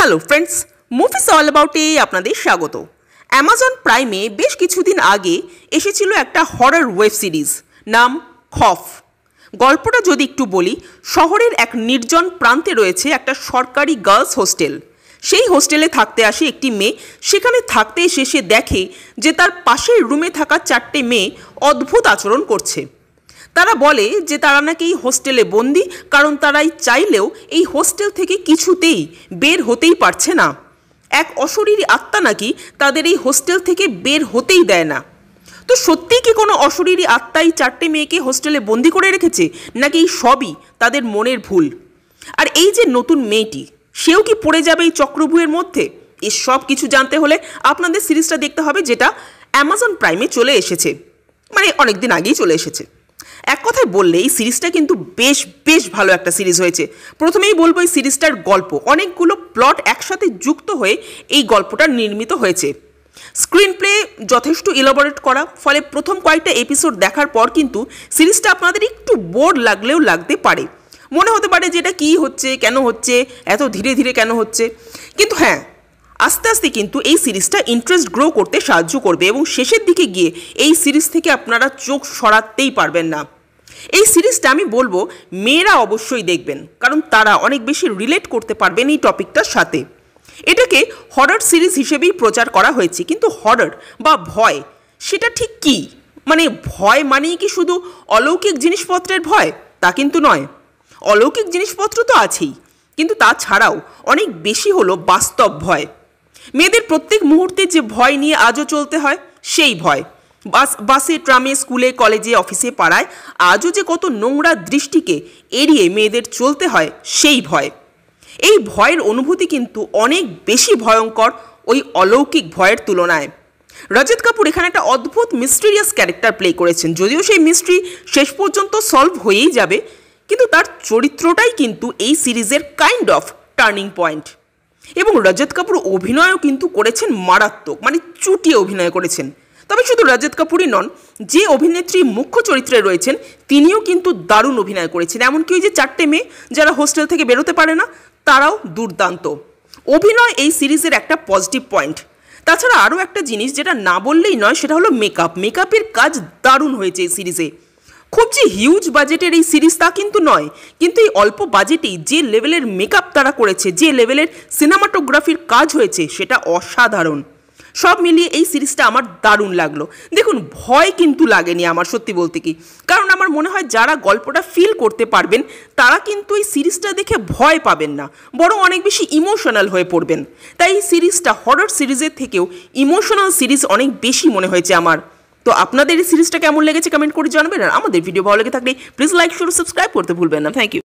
Hello friends, movies all অ্যাবাউটে আপনাদের স্বাগত। Amazon প্রাইমে বেশ কিছুদিন আগে এসেছিল একটা হরর ওয়েব সিরিজ, নাম খফ। গল্পটা যদি একটু বলি, শহরের এক নির্জন প্রান্তে রয়েছে একটা সরকারি গার্লস হোস্টেল। সেই হোস্টেলে থাকতে আসে একটি মেয়ে। সেখানে থাকতে এসে সে দেখে যে তার পাশের রুমে থাকা 4টে মেয়ে অদ্ভুত আচরণ করছে। তারা বলে যে তারা নাকি এই হোস্টেলে বন্দি, কারণ তারাই চাইলেও এই হোস্টেল থেকে কিছুতেই বের হতেই পারছে না। এক অশরীরী আত্মা নাকি তাদের এই হোস্টেল থেকে বের হতেই দেয় না। তো সত্যিই কি কোনো অশরীরী আত্মাই 4টে মেয়েকে হোস্টেলে বন্দি করে রেখেছে, নাকি এই সবই তাদের মনের ভুল? আর এই যে নতুন মেয়েটি, সেও কি পড়ে যাবে এই চক্রভূহের মধ্যে? এই সব কিছু জানতে হলে আপনাদের সিরিজটা দেখতে হবে, যেটা অ্যামাজন প্রাইমে চলে এসেছে, মানে অনেক দিন আগেই চলে এসেছে। এক কথায় বললে এই সিরিজটা কিন্তু বেশ ভালো একটা সিরিজ হয়েছে। প্রথমেই বলবো, এই সিরিজটার গল্প, অনেকগুলো প্লট একসাথে যুক্ত হয়ে এই গল্পটা নির্মিত হয়েছে। স্ক্রিন প্লে যথেষ্ট ইলাবোরেট করা, ফলে প্রথম কয়েকটা এপিসোড দেখার পর কিন্তু সিরিজটা আপনাদের একটু বোর লাগলেও লাগতে পারে। মনে হতে পারে যে এটা কী হচ্ছে, কেন হচ্ছে, এত ধীরে ধীরে কেন হচ্ছে। কিন্তু হ্যাঁ, আস্তে আস্তে কিন্তু এই সিরিজটা ইন্টারেস্ট গ্রো করতে সাহায্য করবে, এবং শেষের দিকে গিয়ে এই সিরিজ থেকে আপনারা চোখ সরাতেই পারবেন না। এই সিরিজটা আমি বলবো মেয়েরা অবশ্যই দেখবেন, কারণ তারা অনেক বেশি রিলেট করতে পারবেন এই টপিকটার সাথে। এটাকে হরর সিরিজ হিসেবেই প্রচার করা হয়েছে, কিন্তু হরর বা ভয় সেটা ঠিক কী? মানে ভয় মানেই কি শুধু অলৌকিক জিনিসপত্রের ভয়? তা কিন্তু নয়। অলৌকিক জিনিসপত্র তো আছেই, কিন্তু তাছাড়াও অনেক বেশি হলো বাস্তব ভয়। মেয়েদের প্রত্যেক মুহূর্তে যে ভয় নিয়ে আজও চলতে হয়, সেই ভয়। বাসে, ট্রামে, স্কুলে, কলেজে, অফিসে, পাড়ায় আজও যে কত নোংরা দৃষ্টিকে এড়িয়ে মেয়েদের চলতে হয়, সেই ভয়। এই ভয়ের অনুভূতি কিন্তু অনেক বেশি ভয়ঙ্কর ওই অলৌকিক ভয়ের তুলনায়। রজত কাপুর এখানে একটা অদ্ভুত মিস্টিরিয়াস ক্যারেক্টার প্লে করেছেন। যদিও সেই মিস্ট্রি শেষ পর্যন্ত সলভ হয়েই যাবে, কিন্তু তার চরিত্রটাই কিন্তু এই সিরিজের কাইন্ড অফ টার্নিং পয়েন্ট। এবং রজত কাপুর অভিনয়ও কিন্তু করেছেন মারাত্মক, মানে চুটিয়ে অভিনয় করেছেন। তবে শুধু রজত কাপুরই নন, যে অভিনেত্রী মুখ্য চরিত্রে রয়েছেন তিনিও কিন্তু দারুণ অভিনয় করেছেন। এমনকি ওই যে 4টে মেয়ে যারা হোস্টেল থেকে বেরোতে পারে না, তারাও দুর্দান্ত। অভিনয় এই সিরিজের একটা পজিটিভ পয়েন্ট। তাছাড়া আরও একটা জিনিস যেটা না বললেই নয়, সেটা হলো মেকআপ। মেকআপের কাজ দারুণ হয়েছে এই সিরিজে। খুব যে হিউজ বাজেটের এই সিরিজ তা কিন্তু নয়, কিন্তু এই অল্প বাজেটেই যে লেভেলের মেকআপ তারা করেছে, যে লেভেলের সিনেমাটোগ্রাফির কাজ হয়েছে, সেটা অসাধারণ। সব মিলিয়ে এই সিরিজটা আমার দারুণ লাগলো। দেখুন, ভয় কিন্তু লাগেনি আমার, সত্যি বলতে কি, কারণ আমার মনে হয় যারা গল্পটা ফিল করতে পারবেন তারা কিন্তু এই সিরিজটা দেখে ভয় পাবেন না, বরং অনেক বেশি ইমোশনাল হয়ে পড়বেন। তাই এই সিরিজটা হরর সিরিজের থেকেও ইমোশনাল সিরিজ অনেক বেশি মনে হয়েছে আমার। তো আপনাদের এই সিরিজটা কেমন লেগেছে কমেন্ট করে জানাবেন। আর আমাদের ভিডিও ভালো লেগে থাকলে প্লিজ লাইক, শেয়ার, সাবস্ক্রাইব করতে ভুলবেন না। Thank you.